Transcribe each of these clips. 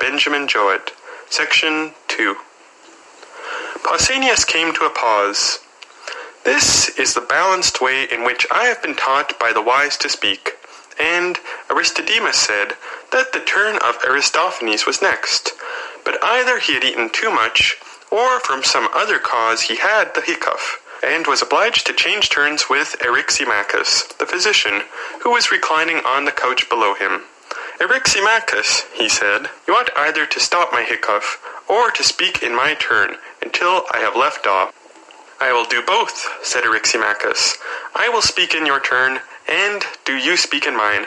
Benjamin Jowett. Section 2. Pausanias came to a pause. This is the balanced way in which I have been taught by the wise to speak. And Aristodemus said that the turn of Aristophanes was next, but either he had eaten too much, or from some other cause he had the hiccough, and was obliged to change turns with Eryximachus, the physician, who was reclining on the couch below him. Eryximachus, he said, you ought either to stop my hiccough, or to speak in my turn, until I have left off. I will do both, said Eryximachus. I will speak in your turn, and do you speak in mine.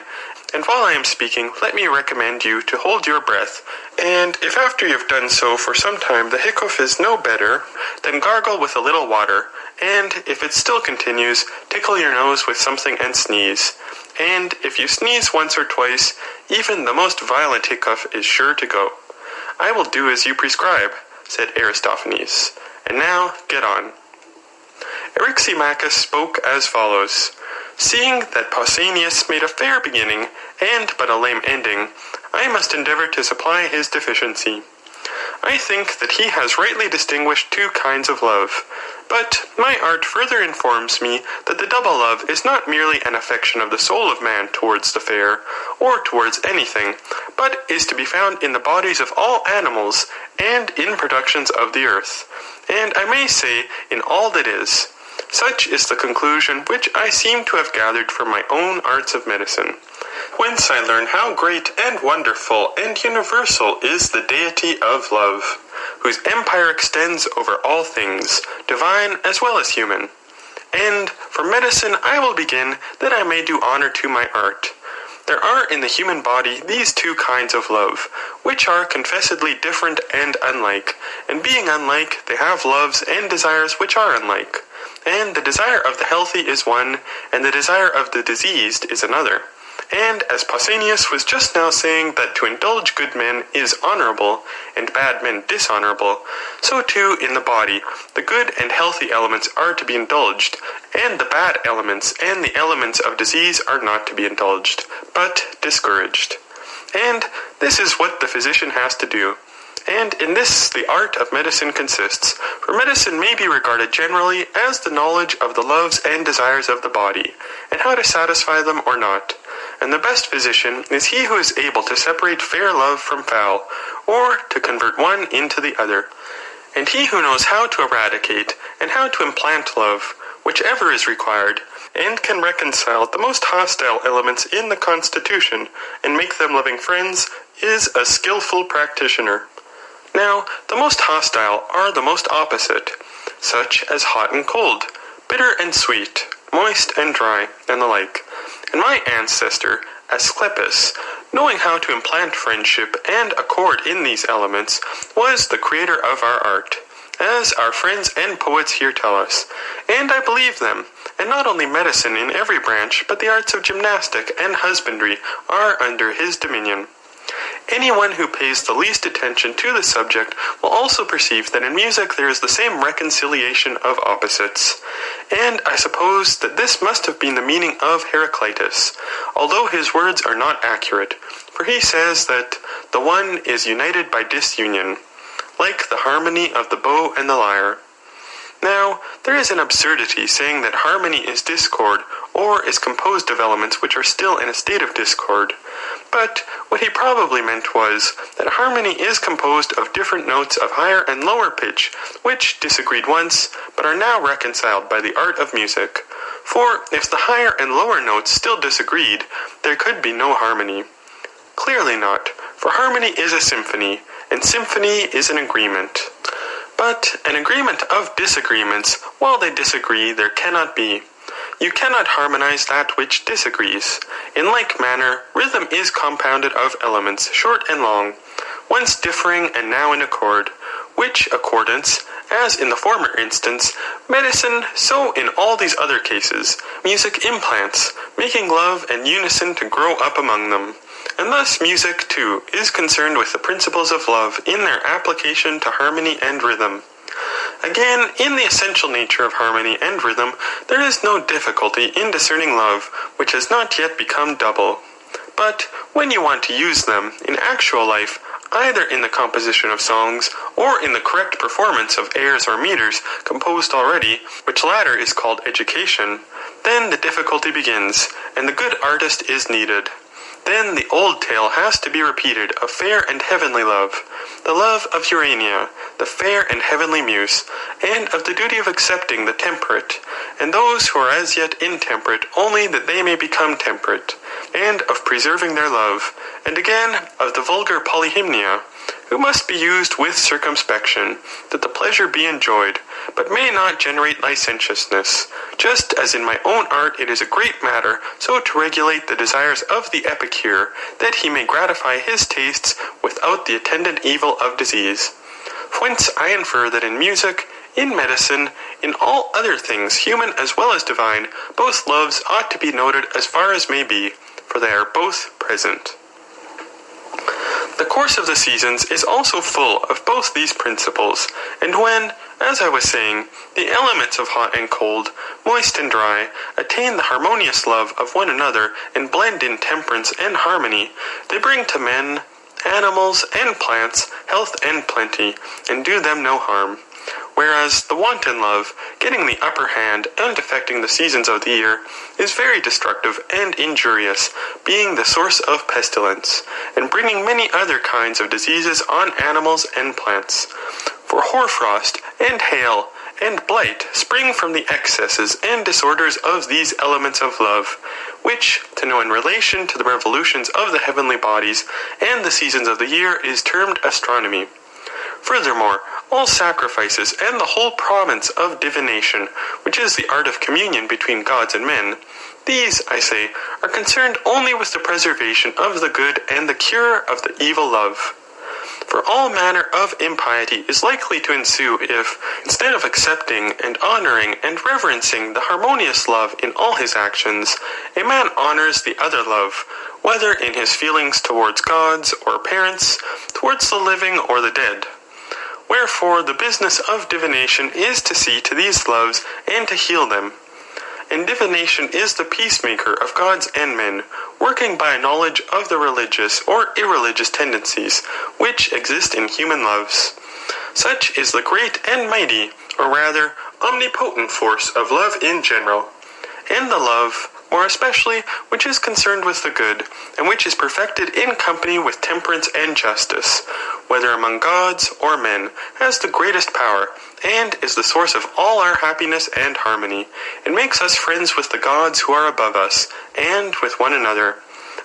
And while I am speaking, let me recommend you to hold your breath, and if after you have done so for some time the hiccough is no better, then gargle with a little water, and if it still continues, tickle your nose with something and sneeze. And if you sneeze once or twice, even the most violent hiccough is sure to go. I will do as you prescribe, said Aristophanes. And now, get on. Eryximachus spoke as follows. Seeing that Pausanias made a fair beginning, and but a lame ending, I must endeavour to supply his deficiency. I think that he has rightly distinguished two kinds of love, but my art further informs me that the double love is not merely an affection of the soul of man towards the fair, or towards anything, but is to be found in the bodies of all animals, and in productions of the earth, and I may say in all that is. Such is the conclusion which I seem to have gathered from my own arts of medicine, whence I learn how great and wonderful and universal is the deity of love, whose empire extends over all things, divine as well as human. And for medicine I will begin that I may do honour to my art. There are in the human body these two kinds of love, which are confessedly different and unlike, and being unlike, they have loves and desires which are unlike. And the desire of the healthy is one, and the desire of the diseased is another. And as Pausanias was just now saying that to indulge good men is honourable, and bad men dishonourable, so too in the body, the good and healthy elements are to be indulged, and the bad elements and the elements of disease are not to be indulged, but discouraged. And this is what the physician has to do. And in this the art of medicine consists, for medicine may be regarded generally as the knowledge of the loves and desires of the body, and how to satisfy them or not. And the best physician is he who is able to separate fair love from foul, or to convert one into the other. And he who knows how to eradicate, and how to implant love, whichever is required, and can reconcile the most hostile elements in the constitution, and make them loving friends, is a skillful practitioner. Now, the most hostile are the most opposite, such as hot and cold, bitter and sweet, moist and dry, and the like. And my ancestor, Asclepius, knowing how to implant friendship and accord in these elements, was the creator of our art, as our friends and poets here tell us, and I believe them, and not only medicine in every branch, but the arts of gymnastic and husbandry are under his dominion. Anyone who pays the least attention to the subject will also perceive that in music there is the same reconciliation of opposites. And I suppose that this must have been the meaning of Heraclitus, although his words are not accurate, for he says that the one is united by disunion, like the harmony of the bow and the lyre. Now, there is an absurdity saying that harmony is discord, or is composed of elements which are still in a state of discord. But what he probably meant was that harmony is composed of different notes of higher and lower pitch, which disagreed once, but are now reconciled by the art of music. For if the higher and lower notes still disagreed, there could be no harmony. Clearly not, for harmony is a symphony, and symphony is an agreement. But an agreement of disagreements, while they disagree, there cannot be. You cannot harmonize that which disagrees. In like manner, rhythm is compounded of elements, short and long, once differing and now in accord, which accordance, as in the former instance, medicine, so in all these other cases, music implants, making love and unison to grow up among them. And thus music, too, is concerned with the principles of love in their application to harmony and rhythm. Again, in the essential nature of harmony and rhythm, there is no difficulty in discerning love, which has not yet become double. But when you want to use them in actual life, either in the composition of songs, or in the correct performance of airs or meters composed already, which latter is called education, then the difficulty begins, and the good artist is needed. Then the old tale has to be repeated of fair and heavenly love, the love of Urania, the fair and heavenly muse, and of the duty of accepting the temperate, and those who are as yet intemperate only that they may become temperate, and of preserving their love, and again of the vulgar polyhymnia, who must be used with circumspection, that the pleasure be enjoyed, but may not generate licentiousness, just as in my own art it is a great matter so to regulate the desires of the epicure, that he may gratify his tastes without the attendant evil of disease. Whence I infer that in music, in medicine, in all other things, human as well as divine, both loves ought to be noted as far as may be, for they are both present. The course of the seasons is also full of both these principles, and when, as I was saying, the elements of hot and cold, moist and dry, attain the harmonious love of one another and blend in temperance and harmony, they bring to men, animals, and plants health and plenty, and do them no harm. Whereas the wanton love, getting the upper hand and affecting the seasons of the year, is very destructive and injurious, being the source of pestilence, and bringing many other kinds of diseases on animals and plants. For hoarfrost, and hail, and blight spring from the excesses and disorders of these elements of love, which, to know in relation to the revolutions of the heavenly bodies and the seasons of the year, is termed astronomy. Furthermore, all sacrifices and the whole province of divination, which is the art of communion between gods and men, these, I say, are concerned only with the preservation of the good and the cure of the evil love. For all manner of impiety is likely to ensue if, instead of accepting and honoring and reverencing the harmonious love in all his actions, a man honors the other love, whether in his feelings towards gods or parents, towards the living or the dead. Wherefore the business of divination is to see to these loves and to heal them. And divination is the peacemaker of gods and men, working by a knowledge of the religious or irreligious tendencies which exist in human loves. Such is the great and mighty, or rather omnipotent force of love in general, and the love, more especially, which is concerned with the good, and which is perfected in company with temperance and justice, whether among gods or men, has the greatest power, and is the source of all our happiness and harmony, and makes us friends with the gods who are above us, and with one another.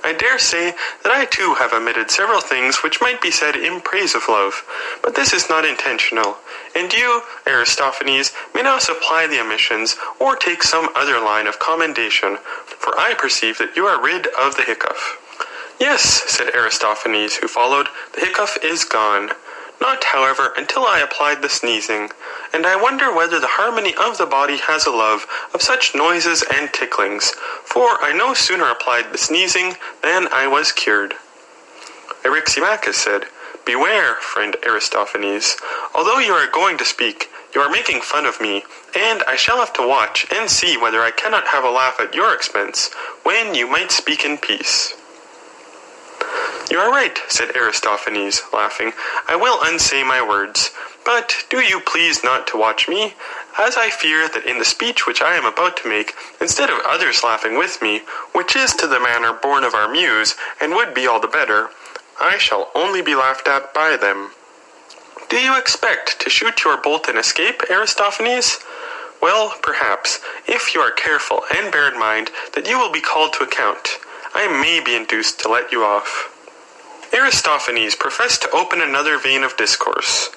I dare say that I too have omitted several things which might be said in praise of love, but this is not intentional, and you, Aristophanes, may now supply the omissions, or take some other line of commendation, for I perceive that you are rid of the hiccough. Yes, said Aristophanes, who followed, the hiccough is gone. Not, however, until I applied the sneezing, and I wonder whether the harmony of the body has a love of such noises and ticklings, for I no sooner applied the sneezing than I was cured. Eryximachus said, Beware, friend Aristophanes, although you are going to speak, you are making fun of me, and I shall have to watch and see whether I cannot have a laugh at your expense, when you might speak in peace. You are right, said Aristophanes, laughing. I will unsay my words. But do you please not to watch me, as I fear that in the speech which I am about to make, instead of others laughing with me, which is to the manner born of our muse, and would be all the better, I shall only be laughed at by them. Do you expect to shoot your bolt and escape, Aristophanes? Well, perhaps, if you are careful and bear in mind that you will be called to account, I may be induced to let you off. Aristophanes professed to open another vein of discourse.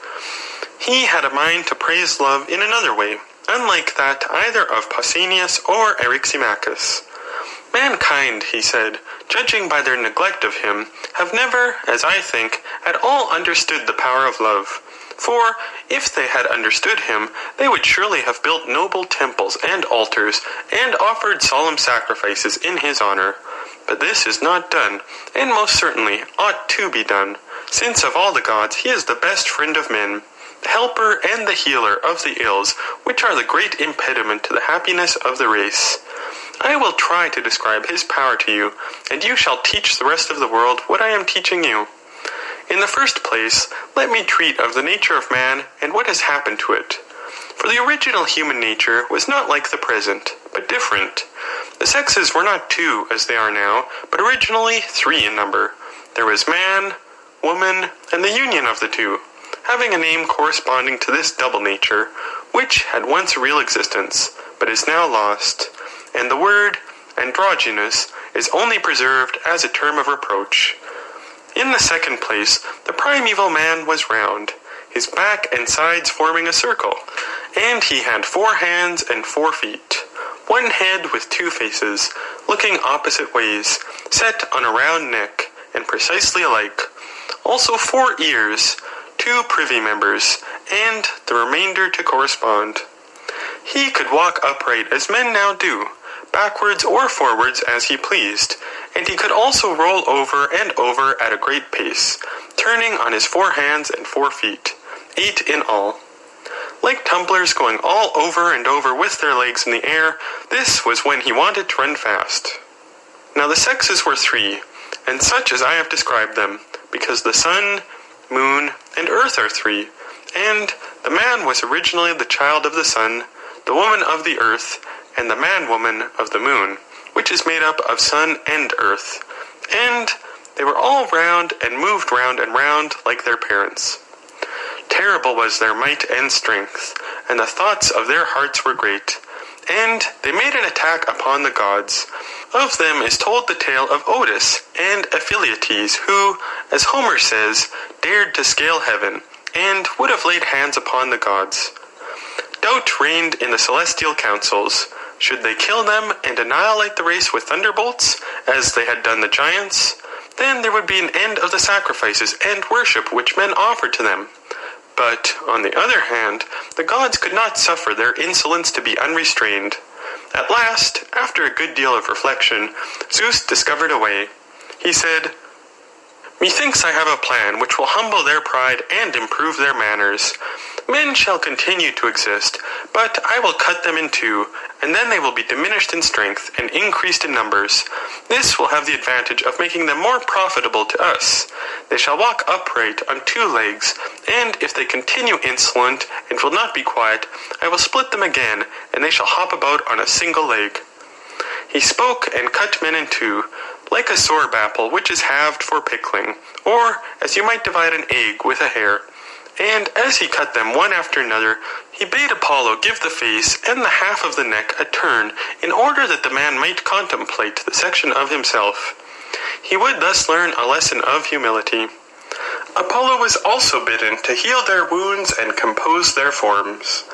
He had a mind to praise love in another way, unlike that either of Pausanias or Eryximachus. Mankind, he said, judging by their neglect of him, have never, as I think, at all understood the power of love. For, if they had understood him, they would surely have built noble temples and altars, and offered solemn sacrifices in his honor. But this is not done, and most certainly ought to be done, since of all the gods he is the best friend of men, the helper and the healer of the ills, which are the great impediment to the happiness of the race. I will try to describe his power to you, and you shall teach the rest of the world what I am teaching you. In the first place, let me treat of the nature of man and what has happened to it. For the original human nature was not like the present, but different. The sexes were not two as they are now, but originally three in number. There was man, woman, and the union of the two, having a name corresponding to this double nature, which had once a real existence, but is now lost, and the word androgynous is only preserved as a term of reproach. In the second place, the primeval man was round, his back and sides forming a circle, and he had 4 hands and 4 feet, one head with 2 faces, looking opposite ways, set on a round neck, and precisely alike, also 4 ears, 2 privy members, and the remainder to correspond. He could walk upright as men now do, backwards or forwards as he pleased, and he could also roll over and over at a great pace, turning on his 4 hands and 4 feet, 8 in all. Like tumblers going all over and over with their legs in the air, this was when he wanted to run fast. Now the sexes were 3, and such as I have described them, because the sun, moon, and earth are 3, and the man was originally the child of the sun, the woman of the earth, and the man-woman of the moon, which is made up of sun and earth, and they were all round and moved round and round like their parents. Terrible was their might and strength, and the thoughts of their hearts were great, and they made an attack upon the gods. Of them is told the tale of Otis and Ephialtes, who, as Homer says, dared to scale heaven, and would have laid hands upon the gods. Doubt reigned in the celestial councils. Should they kill them and annihilate the race with thunderbolts, as they had done the giants? Then there would be an end of the sacrifices and worship which men offered to them. But, on the other hand, the gods could not suffer their insolence to be unrestrained. At last, after a good deal of reflection, Zeus discovered a way. He said, "Methinks I have a plan which will humble their pride and improve their manners. Men shall continue to exist, but I will cut them in 2, and then they will be diminished in strength and increased in numbers. This will have the advantage of making them more profitable to us. They shall walk upright on 2 legs, and if they continue insolent and will not be quiet, I will split them again, and they shall hop about on a single leg." He spoke and cut men in 2, like a sorb apple which is halved for pickling, or as you might divide an egg with a hair. And as he cut them one after another, he bade Apollo give the face and the half of the neck a turn, in order that the man might contemplate the section of himself. He would thus learn a lesson of humility. Apollo was also bidden to heal their wounds and compose their forms.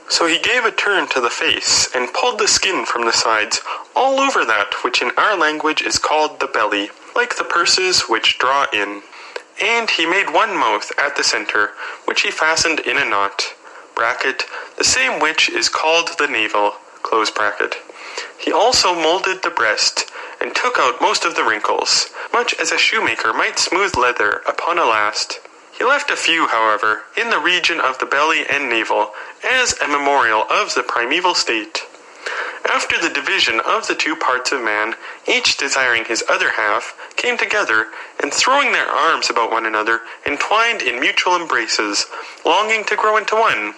So he gave a turn to the face, and pulled the skin from the sides, all over that which in our language is called the belly, like the purses which draw in. And he made one mouth at the center, which he fastened in a knot, bracket, the same which is called the navel, close bracket. He also molded the breast, and took out most of the wrinkles, much as a shoemaker might smooth leather upon a last. He left a few, however, in the region of the belly and navel, as a memorial of the primeval state. After the division of the 2 parts of man, each desiring his other half, came together, and throwing their arms about one another, entwined in mutual embraces, longing to grow into one.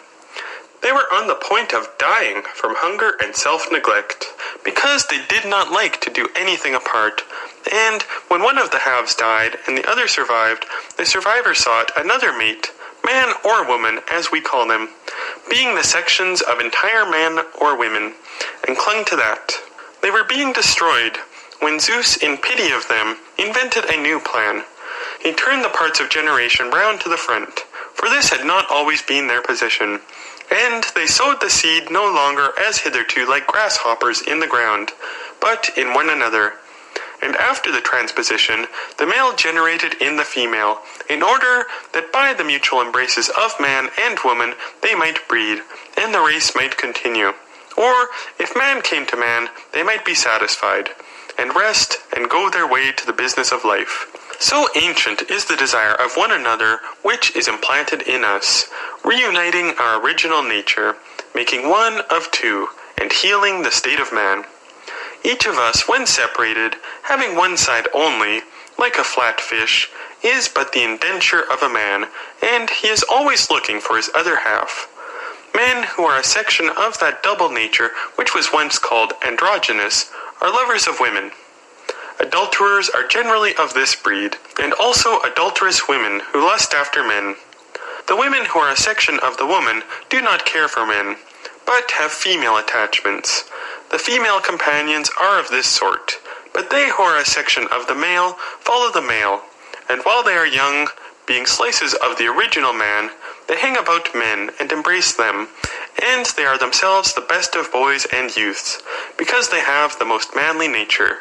They were on the point of dying from hunger and self-neglect, because they did not like to do anything apart, and when one of the halves died and the other survived, the survivor sought another mate, man or woman as we call them, being the sections of entire men or women, and clung to that. They were being destroyed, when Zeus, in pity of them, invented a new plan. He turned the parts of generation round to the front, for this had not always been their position, and they sowed the seed no longer as hitherto like grasshoppers in the ground, but in one another. And after the transposition, the male generated in the female, in order that by the mutual embraces of man and woman they might breed, and the race might continue. Or, if man came to man, they might be satisfied, and rest and go their way to the business of life. So ancient is the desire of one another which is implanted in us, reuniting our original nature, making one of 2, and healing the state of man. Each of us, when separated, having one side only, like a flat fish, is but the indenture of a man, and he is always looking for his other half. Men who are a section of that double nature which was once called androgynous are lovers of women. Adulterers are generally of this breed, and also adulterous women who lust after men. The women who are a section of the woman do not care for men, but have female attachments. The female companions are of this sort, but they who are a section of the male follow the male, and while they are young, being slices of the original man, they hang about men and embrace them, and they are themselves the best of boys and youths, because they have the most manly nature.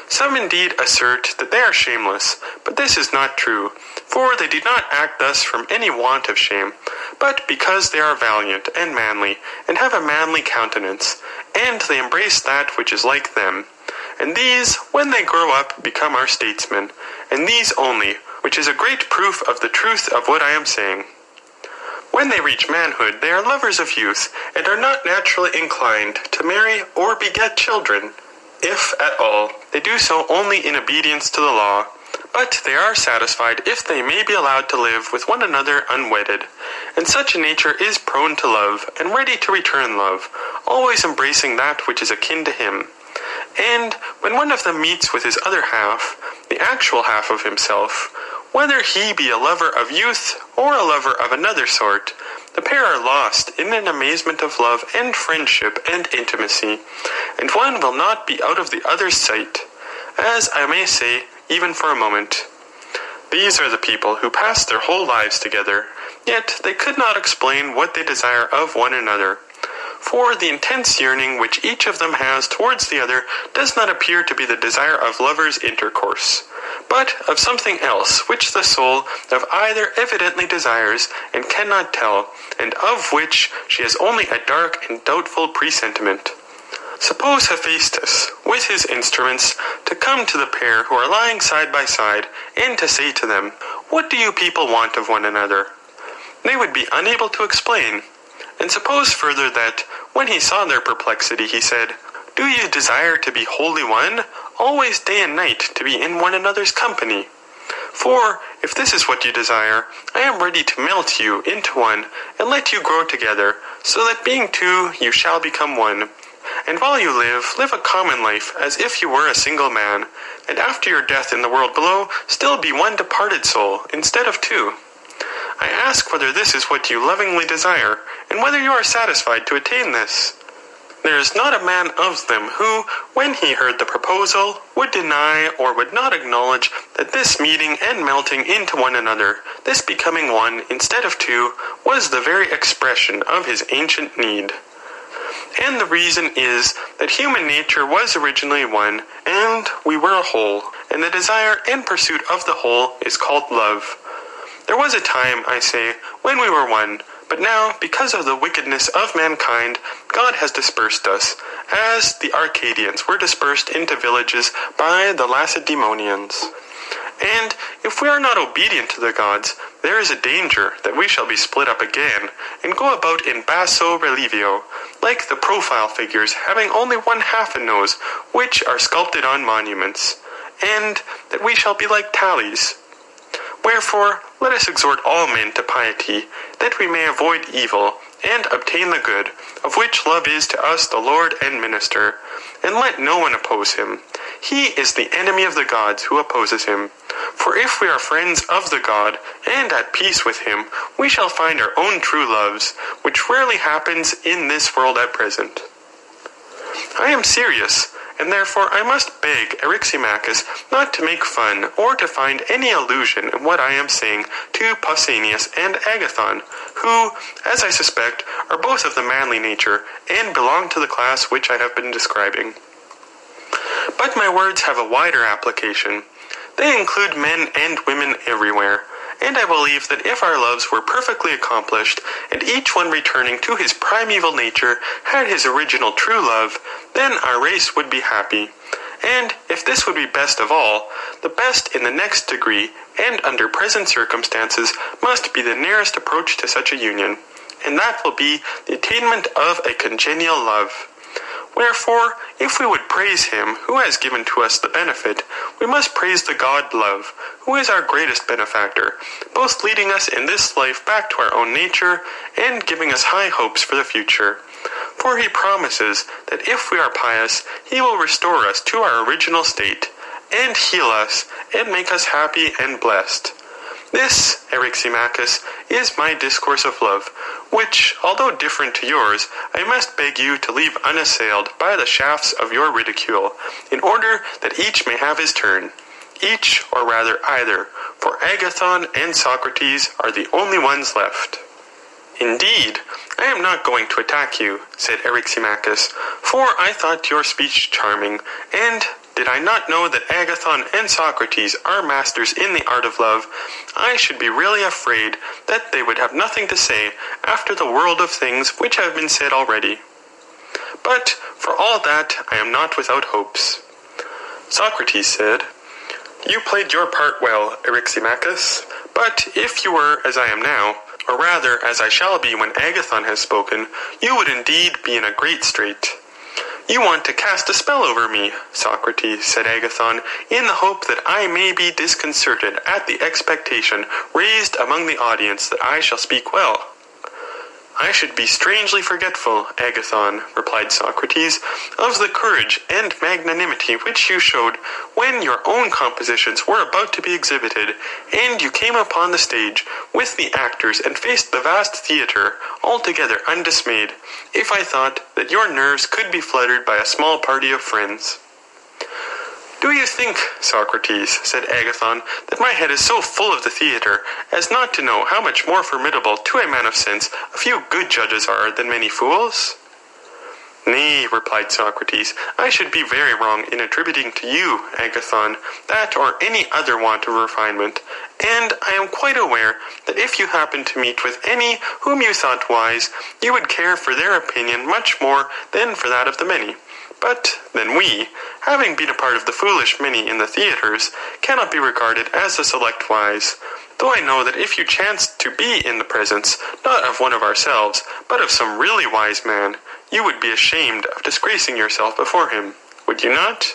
Some indeed assert that they are shameless, but this is not true, for they do not act thus from any want of shame, but because they are valiant and manly, and have a manly countenance, and they embrace that which is like them. And these, when they grow up, become our statesmen, and these only, which is a great proof of the truth of what I am saying. When they reach manhood, they are lovers of youth, and are not naturally inclined to marry or beget children. If, at all, they do so only in obedience to the law, but they are satisfied if they may be allowed to live with one another unwedded, and such a nature is prone to love, and ready to return love, always embracing that which is akin to him. And when one of them meets with his other half, the actual half of himself, whether he be a lover of youth or a lover of another sort, the pair are lost in an amazement of love and friendship and intimacy, and one will not be out of the other's sight, as I may say, even for a moment. These are the people who pass their whole lives together, yet they could not explain what they desire of one another. For the intense yearning which each of them has towards the other does not appear to be the desire of lovers' intercourse, but of something else which the soul of either evidently desires and cannot tell, and of which she has only a dark and doubtful presentiment. Suppose Hephaestus, with his instruments, to come to the pair who are lying side by side, and to say to them, "What do you people want of one another?" They would be unable to explain. And suppose further that, when he saw their perplexity, he said, "Do you desire to be wholly one, always day and night to be in one another's company? For, if this is what you desire, I am ready to melt you into one, and let you grow together, so that being two you shall become one. And while you live a common life as if you were a single man, and after your death in the world below, still be one departed soul, instead of two. I ask whether this is what you lovingly desire, and whether you are satisfied to attain this." There is not a man of them who, when he heard the proposal, would deny or would not acknowledge that this meeting and melting into one another, this becoming one instead of two, was the very expression of his ancient need. And the reason is that human nature was originally one, and we were a whole, and the desire and pursuit of the whole is called love. There was a time, I say, when we were one, but now, because of the wickedness of mankind, God has dispersed us, as the Arcadians were dispersed into villages by the Lacedaemonians. And if we are not obedient to the gods, there is a danger that we shall be split up again, and go about in basso relievo, like the profile figures having only one half a nose, which are sculpted on monuments, and that we shall be like tallies. Wherefore, let us exhort all men to piety, that we may avoid evil, and obtain the good, of which love is to us the Lord and minister. And let no one oppose him. He is the enemy of the gods who opposes him. For if we are friends of the God, and at peace with him, we shall find our own true loves, which rarely happens in this world at present. I am serious, and therefore I must beg Eryximachus not to make fun or to find any allusion in what I am saying to Pausanias and Agathon, who, as I suspect, are both of the manly nature and belong to the class which I have been describing. But my words have a wider application. They include men and women everywhere, and I believe that if our loves were perfectly accomplished, and each one returning to his primeval nature had his original true love, then our race would be happy. And if this would be best of all, the best in the next degree, and under present circumstances, must be the nearest approach to such a union, and that will be the attainment of a congenial love. Wherefore, if we would praise him who has given to us the benefit, we must praise the god Love, who is our greatest benefactor, both leading us in this life back to our own nature and giving us high hopes for the future. For he promises that if we are pious, he will restore us to our original state, and heal us, and make us happy and blessed. This, Eryximachus, is my discourse of love, which, although different to yours, I must beg you to leave unassailed by the shafts of your ridicule, in order that each may have his turn. Each, or rather either, for Agathon and Socrates are the only ones left. Indeed, I am not going to attack you, said Eryximachus, for I thought your speech charming, and did I not know that Agathon and Socrates are masters in the art of love, I should be really afraid that they would have nothing to say after the world of things which have been said already. But for all that, I am not without hopes. Socrates said, You played your part well, Eryximachus, but if you were as I am now, or rather as I shall be when Agathon has spoken, you would indeed be in a great strait. You want to cast a spell over me, Socrates, said Agathon, in the hope that I may be disconcerted at the expectation raised among the audience that I shall speak well. I should be strangely forgetful, Agathon, replied Socrates, of the courage and magnanimity which you showed when your own compositions were about to be exhibited, and you came upon the stage with the actors and faced the vast theatre altogether undismayed, if I thought that your nerves could be fluttered by a small party of friends. Do you think, Socrates, said Agathon, that my head is so full of the theatre as not to know how much more formidable to a man of sense a few good judges are than many fools? Nay, replied Socrates, I should be very wrong in attributing to you, Agathon, that or any other want of refinement, and I am quite aware that if you happened to meet with any whom you thought wise, you would care for their opinion much more than for that of the many. But then we, having been a part of the foolish many in the theatres, cannot be regarded as the select wise, though I know that if you chanced to be in the presence, not of one of ourselves, but of some really wise man, you would be ashamed of disgracing yourself before him, would you not?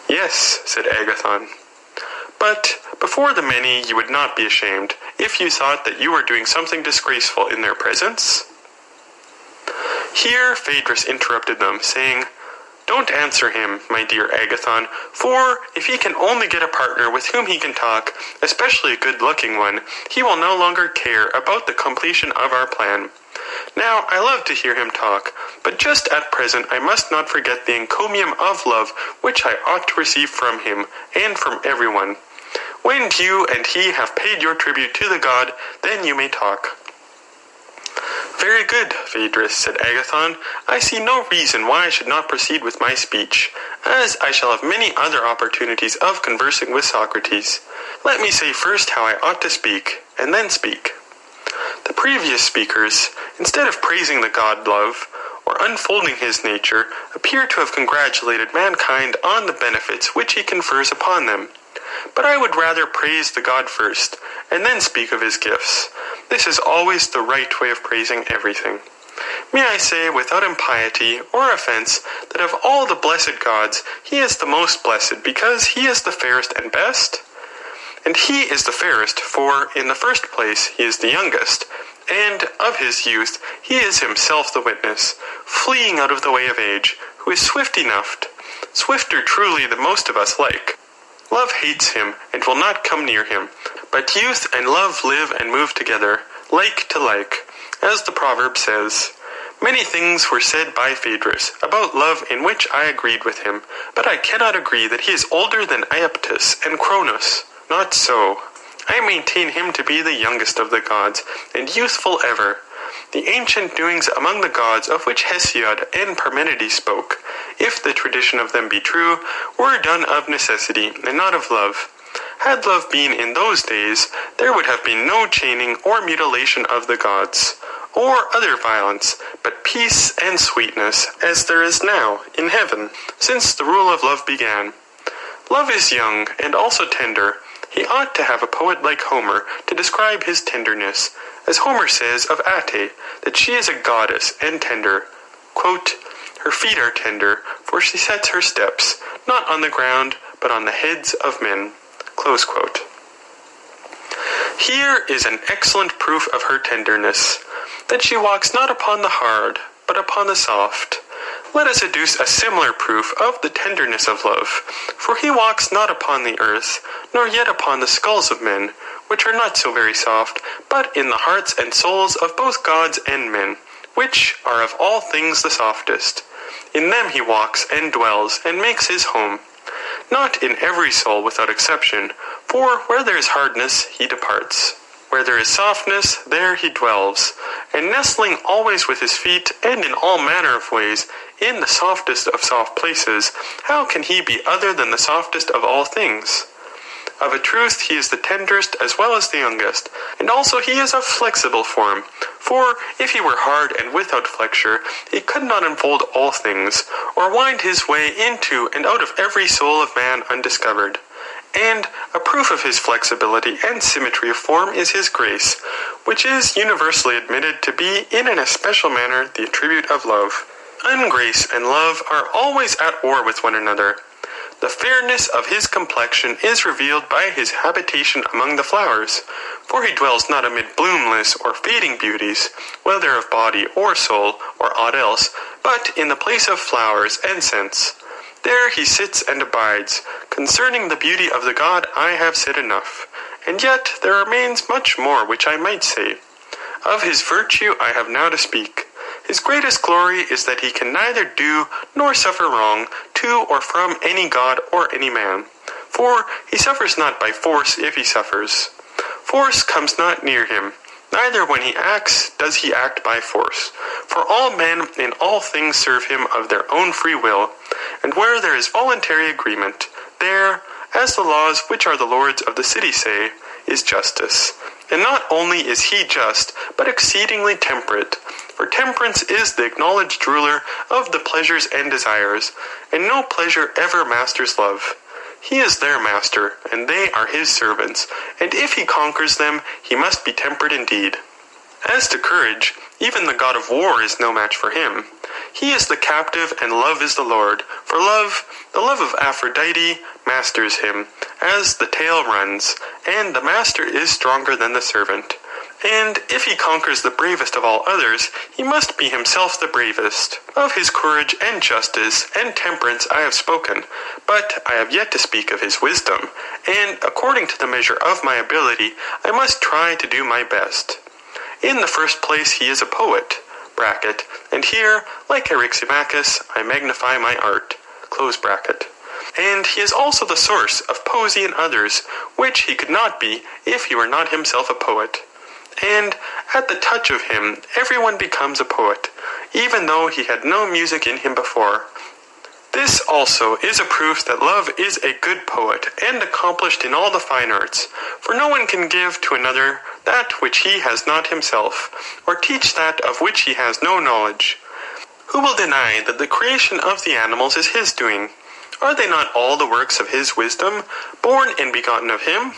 Yes, said Agathon. But before the many you would not be ashamed, if you thought that you were doing something disgraceful in their presence? Here Phaedrus interrupted them, saying, Don't answer him, my dear Agathon, for if he can only get a partner with whom he can talk, especially a good-looking one, he will no longer care about the completion of our plan. Now, I love to hear him talk, but just at present I must not forget the encomium of love which I ought to receive from him, and from everyone. When you and he have paid your tribute to the god, then you may talk. Very good, Phaedrus, said Agathon. I see no reason why I should not proceed with my speech, as I shall have many other opportunities of conversing with Socrates. Let me say first how I ought to speak, and then speak. The previous speakers, instead of praising the god Love, or unfolding his nature, appear to have congratulated mankind on the benefits which he confers upon them. But I would rather praise the god first, and then speak of his gifts. This is always the right way of praising everything. May I say without impiety or offense that of all the blessed gods he is the most blessed because he is the fairest and best? And he is the fairest, for in the first place he is the youngest, and of his youth he is himself the witness, fleeing out of the way of age, who is swift enough, swifter truly than most of us like. Love hates him, and will not come near him, but youth and love live and move together, like to like, as the proverb says. Many things were said by Phaedrus about love in which I agreed with him, but I cannot agree that he is older than Iaptus and Cronos. Not so. I maintain him to be the youngest of the gods, and youthful ever. The ancient doings among the gods of which Hesiod and Parmenides spoke, if the tradition of them be true, were done of necessity, and not of love. Had love been in those days, there would have been no chaining or mutilation of the gods, or other violence, but peace and sweetness, as there is now in heaven, since the rule of love began. Love is young, and also tender. He ought to have a poet like Homer to describe his tenderness, as Homer says of Ate, that she is a goddess and tender. Quote, Her feet are tender, for she sets her steps, not on the ground, but on the heads of men." Close quote. Here is an excellent proof of her tenderness, that she walks not upon the hard, but upon the soft. Let us adduce a similar proof of the tenderness of love, for he walks not upon the earth, nor yet upon the skulls of men, which are not so very soft, but in the hearts and souls of both gods and men, which are of all things the softest. In them he walks and dwells, and makes his home. Not in every soul without exception, for where there is hardness, he departs. Where there is softness, there he dwells, and nestling always with his feet, and in all manner of ways, in the softest of soft places, how can he be other than the softest of all things? Of a truth he is the tenderest as well as the youngest, and also he is of flexible form, for if he were hard and without flexure, he could not unfold all things, or wind his way into and out of every soul of man undiscovered. And a proof of his flexibility and symmetry of form is his grace, which is universally admitted to be in an especial manner the attribute of love. Ungrace and love are always at war with one another. The fairness of his complexion is revealed by his habitation among the flowers, for he dwells not amid bloomless or fading beauties, whether of body or soul or aught else, but in the place of flowers and scents. There he sits and abides. Concerning the beauty of the god I have said enough, and yet there remains much more which I might say. Of his virtue I have now to speak. His greatest glory is that he can neither do nor suffer wrong to or from any god or any man. For he suffers not by force if he suffers. Force comes not near him. Neither when he acts does he act by force. For all men in all things serve him of their own free will, and where there is voluntary agreement, there, as the laws which are the lords of the city say, is justice. And not only is he just, but exceedingly temperate. For temperance is the acknowledged ruler of the pleasures and desires, and no pleasure ever masters love. He is their master, and they are his servants, and if he conquers them, he must be temperate indeed. As to courage, even the god of war is no match for him. He is the captive, and love is the lord. For love, the love of Aphrodite, masters him, as the tale runs, and the master is stronger than the servant. And if he conquers the bravest of all others, he must be himself the bravest. Of his courage and justice and temperance I have spoken, but I have yet to speak of his wisdom, and according to the measure of my ability, I must try to do my best. In the first place he is a poet, and here, like Eryximachus, I magnify my art, and he is also the source of poesy in others, which he could not be if he were not himself a poet. And at the touch of him, everyone becomes a poet, even though he had no music in him before. This also is a proof that love is a good poet, and accomplished in all the fine arts, for no one can give to another that which he has not himself, or teach that of which he has no knowledge. Who will deny that the creation of the animals is his doing? Are they not all the works of his wisdom, born and begotten of him?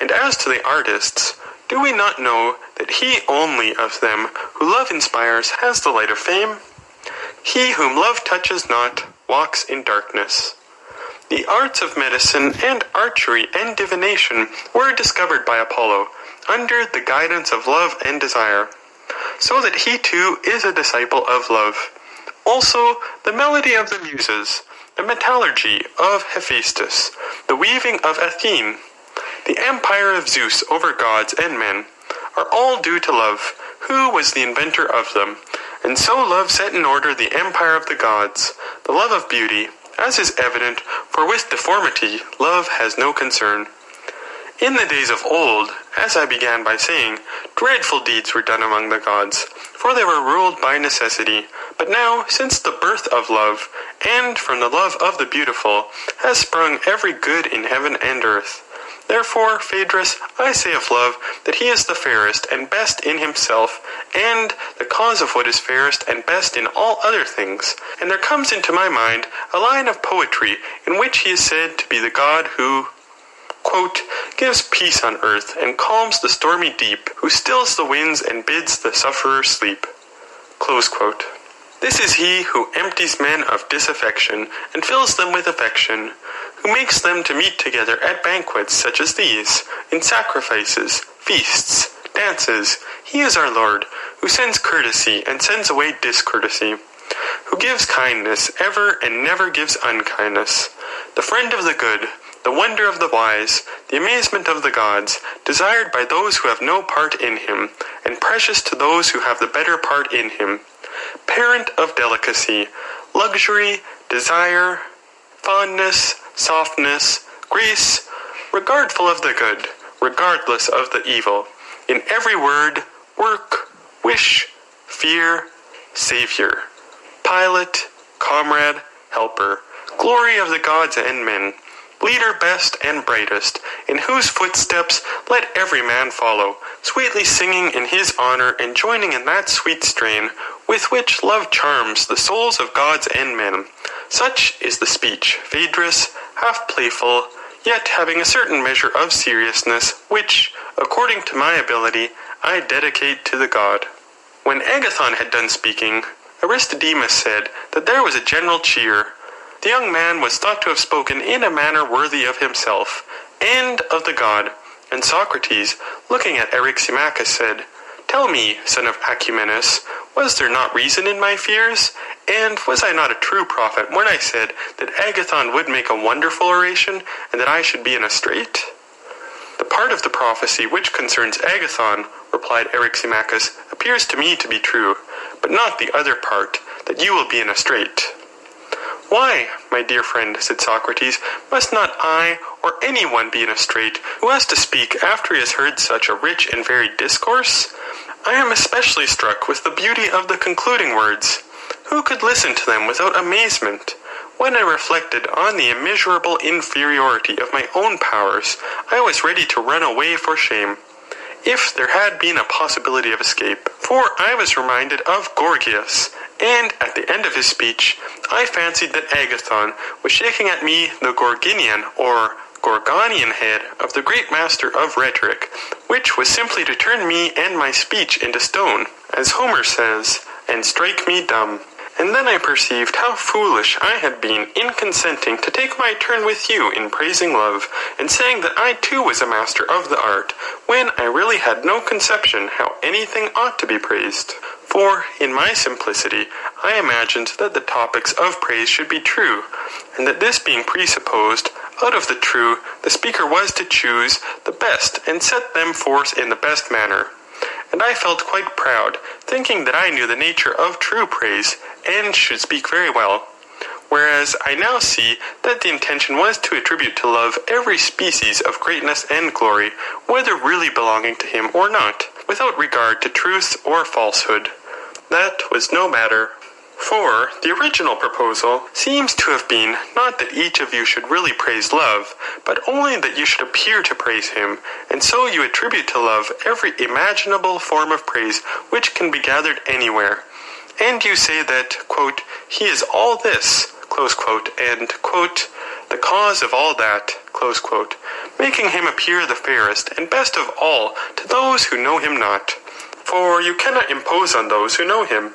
And as to the artists, do we not know that he only of them who love inspires has the light of fame? He whom love touches not walks in darkness. The arts of medicine and archery and divination were discovered by Apollo, under the guidance of love and desire, so that he too is a disciple of love. Also, the melody of the Muses, the metallurgy of Hephaestus, the weaving of Athene, the empire of Zeus over gods and men, are all due to love, who was the inventor of them. And so love set in order the empire of the gods, the love of beauty, as is evident, for with deformity love has no concern. In the days of old, as I began by saying, dreadful deeds were done among the gods, for they were ruled by necessity. But now, since the birth of love, and from the love of the beautiful, has sprung every good in heaven and earth. Therefore, Phaedrus, I say of love that he is the fairest and best in himself, and the cause of what is fairest and best in all other things. And there comes into my mind a line of poetry in which he is said to be the god who, quote, gives peace on earth and calms the stormy deep, who stills the winds and bids the sufferer sleep. Close quote. This is he who empties men of disaffection, and fills them with affection, who makes them to meet together at banquets such as these, in sacrifices, feasts, dances. He is our Lord, who sends courtesy and sends away discourtesy, who gives kindness ever and never gives unkindness, the friend of the good, the wonder of the wise, the amazement of the gods, desired by those who have no part in him, and precious to those who have the better part in him, parent of delicacy, luxury, desire, fondness, softness, grace, regardful of the good, regardless of the evil, in every word, work, wish, fear, Saviour, pilot, comrade, helper, glory of the gods and men, leader best and brightest, in whose footsteps let every man follow, sweetly singing in his honour and joining in that sweet strain with which love charms the souls of gods and men. Such is the speech, Phaedrus, half playful, yet having a certain measure of seriousness, which, according to my ability, I dedicate to the god. When Agathon had done speaking, Aristodemus said that there was a general cheer. The young man was thought to have spoken in a manner worthy of himself, and of the god, and Socrates, looking at Eryximachus, said, "Tell me, son of Acumenus, was there not reason in my fears? And was I not a true prophet when I said that Agathon would make a wonderful oration, and that I should be in a strait?" "The part of the prophecy which concerns Agathon," replied Eryximachus, "appears to me to be true, but not the other part, that you will be in a strait." "Why, my dear friend," said Socrates, "must not I or any one be in a strait who has to speak after he has heard such a rich and varied discourse? I am especially struck with the beauty of the concluding words. Who could listen to them without amazement? When I reflected on the immeasurable inferiority of my own powers, I was ready to run away for shame, if there had been a possibility of escape. For I was reminded of Gorgias, and at the end of his speech, I fancied that Agathon was shaking at me the Gorginian or Gorgonian head of the great master of rhetoric, which was simply to turn me and my speech into stone, as Homer says, and strike me dumb. And then I perceived how foolish I had been in consenting to take my turn with you in praising love, and saying that I too was a master of the art, when I really had no conception how anything ought to be praised. For, in my simplicity, I imagined that the topics of praise should be true, and that this being presupposed, out of the true, the speaker was to choose the best and set them forth in the best manner. And I felt quite proud, thinking that I knew the nature of true praise, and should speak very well. Whereas I now see that the intention was to attribute to love every species of greatness and glory, whether really belonging to him or not, without regard to truth or falsehood. That was no matter. For the original proposal seems to have been not that each of you should really praise love, but only that you should appear to praise him, and so you attribute to love every imaginable form of praise which can be gathered anywhere. And you say that, quote, he is all this, close quote, and, quote, the cause of all that, close quote, making him appear the fairest and best of all to those who know him not. For you cannot impose on those who know him.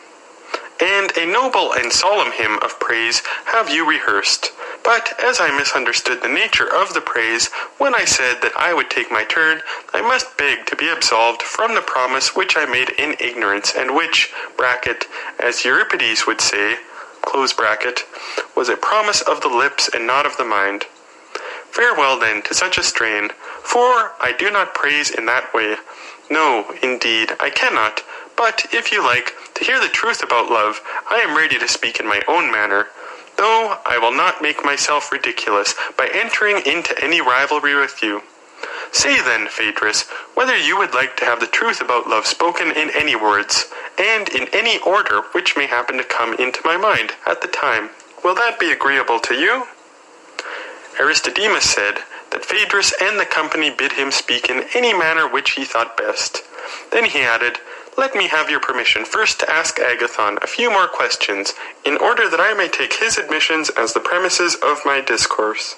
And a noble and solemn hymn of praise have you rehearsed. But as I misunderstood the nature of the praise, when I said that I would take my turn, I must beg to be absolved from the promise which I made in ignorance, and which, bracket, as Euripides would say, close bracket, was a promise of the lips and not of the mind. Farewell then to such a strain, for I do not praise in that way. No, indeed, I cannot. But, if you like, to hear the truth about love, I am ready to speak in my own manner, though I will not make myself ridiculous by entering into any rivalry with you. Say then, Phaedrus, whether you would like to have the truth about love spoken in any words, and in any order which may happen to come into my mind at the time. Will that be agreeable to you? Aristodemus said that Phaedrus and the company bid him speak in any manner which he thought best. Then he added, let me have your permission first to ask Agathon a few more questions, in order that I may take his admissions as the premises of my discourse.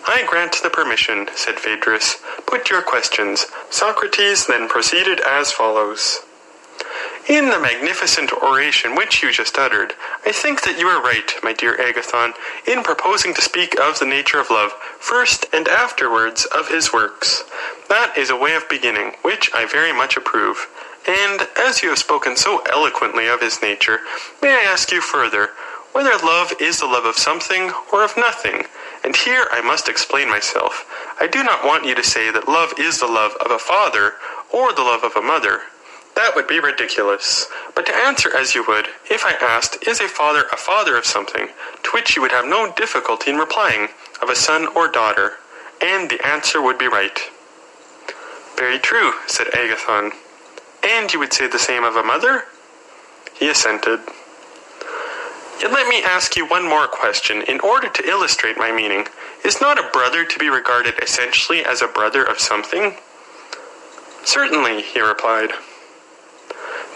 I grant the permission, said Phaedrus. Put your questions. Socrates then proceeded as follows. In the magnificent oration which you just uttered, I think that you are right, my dear Agathon, in proposing to speak of the nature of love first and afterwards of his works. That is a way of beginning, which I very much approve. And, as you have spoken so eloquently of his nature, may I ask you further, whether love is the love of something or of nothing? And here I must explain myself. I do not want you to say that love is the love of a father or the love of a mother. That would be ridiculous. But to answer as you would, if I asked, is a father of something, to which you would have no difficulty in replying, of a son or daughter, and the answer would be right. Very true, said Agathon. And you would say the same of a mother? He assented. Yet let me ask you one more question in order to illustrate my meaning. Is not a brother to be regarded essentially as a brother of something? Certainly, he replied.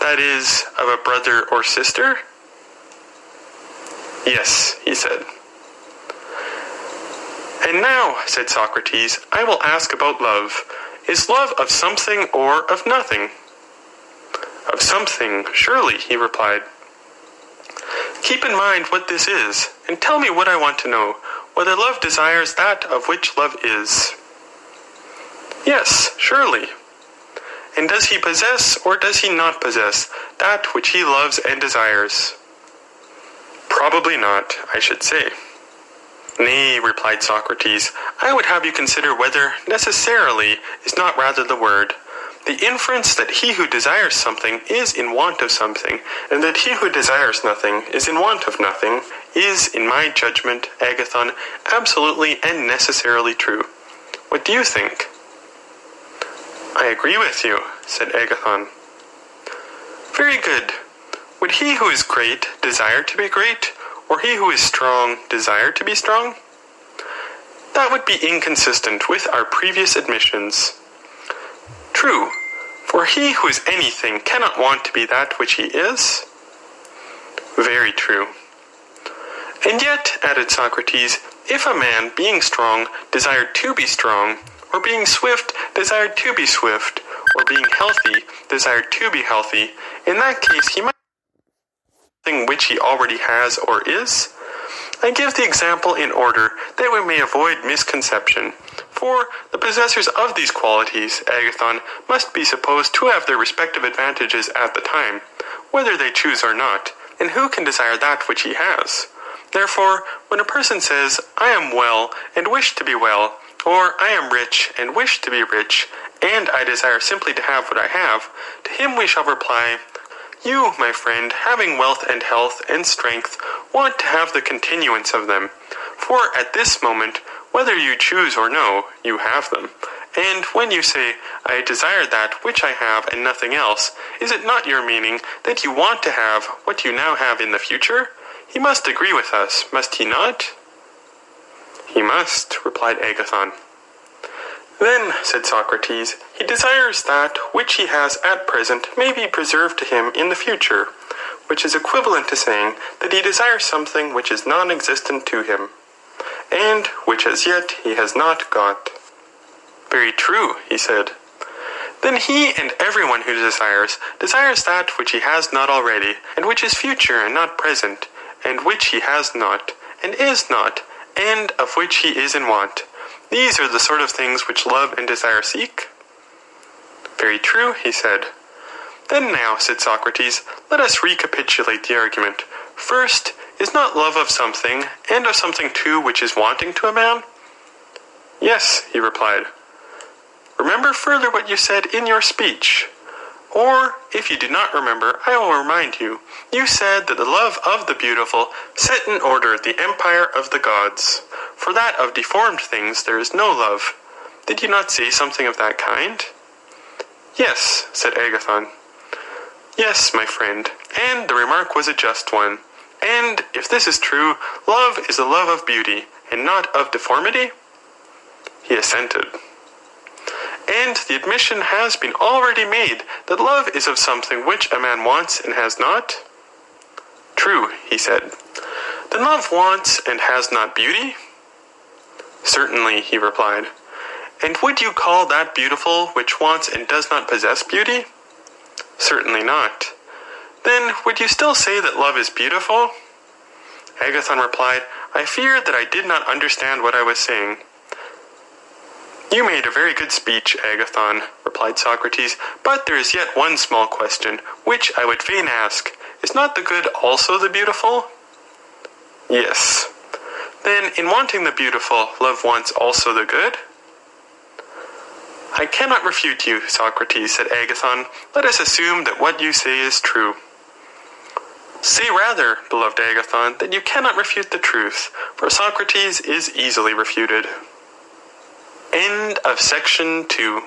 That is, of a brother or sister? Yes, he said. And now, said Socrates, I will ask about love. Is love of something or of nothing? Of something, surely, he replied. Keep in mind what this is, and tell me what I want to know, whether love desires that of which love is. Yes, surely. And does he possess or does he not possess that which he loves and desires? Probably not, I should say. Nay, replied Socrates, I would have you consider whether necessarily is not rather the word. The inference that he who desires something is in want of something, and that he who desires nothing is in want of nothing, is, in my judgment, Agathon, absolutely and necessarily true. What do you think? I agree with you, said Agathon. Very good. Would he who is great desire to be great, or he who is strong desire to be strong? That would be inconsistent with our previous admissions. True, for he who is anything cannot want to be that which he is. Very true. And yet, added Socrates, if a man, being strong, desired to be strong, or being swift, desired to be swift, or being healthy, desired to be healthy, in that case he might have something which he already has or is. I give the example in order that we may avoid misconception. For the possessors of these qualities, Agathon, must be supposed to have their respective advantages at the time, whether they choose or not, and who can desire that which he has? Therefore, when a person says, I am well, and wish to be well, or I am rich, and wish to be rich, and I desire simply to have what I have, to him we shall reply, you, my friend, having wealth and health and strength, want to have the continuance of them, for at this moment, whether you choose or no, you have them. And when you say, I desire that which I have and nothing else, is it not your meaning that you want to have what you now have in the future? He must agree with us, must he not? He must, replied Agathon. Then, said Socrates, he desires that which he has at present may be preserved to him in the future, which is equivalent to saying that he desires something which is non-existent to him, and which as yet he has not got. Very true, he said. Then he and everyone who desires that which he has not already, and which is future and not present, and which he has not, and is not, and of which he is in want. These are the sort of things which love and desire seek. Very true, he said. Then now, said Socrates, let us recapitulate the argument. First, is not love of something, and of something too which is wanting to a man? Yes, he replied. Remember further what you said in your speech. Or, if you do not remember, I will remind you. You said that the love of the beautiful set in order the empire of the gods. For that of deformed things there is no love. Did you not say something of that kind? Yes, said Agathon. Yes, my friend, and the remark was a just one. And, if this is true, love is the love of beauty, and not of deformity? He assented. And the admission has been already made that love is of something which a man wants and has not? True, he said. Then love wants and has not beauty? Certainly, he replied. And would you call that beautiful which wants and does not possess beauty? Certainly not. Then would you still say that love is beautiful? Agathon replied, I fear that I did not understand what I was saying. You made a very good speech, Agathon, replied Socrates, but there is yet one small question, which I would fain ask. Is not the good also the beautiful? Yes. Then, in wanting the beautiful, love wants also the good? I cannot refute you, Socrates, said Agathon. Let us assume that what you say is true. Say rather, beloved Agathon, that you cannot refute the truth, for Socrates is easily refuted. End of section 2.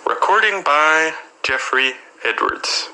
Recording by Jeffrey Edwards.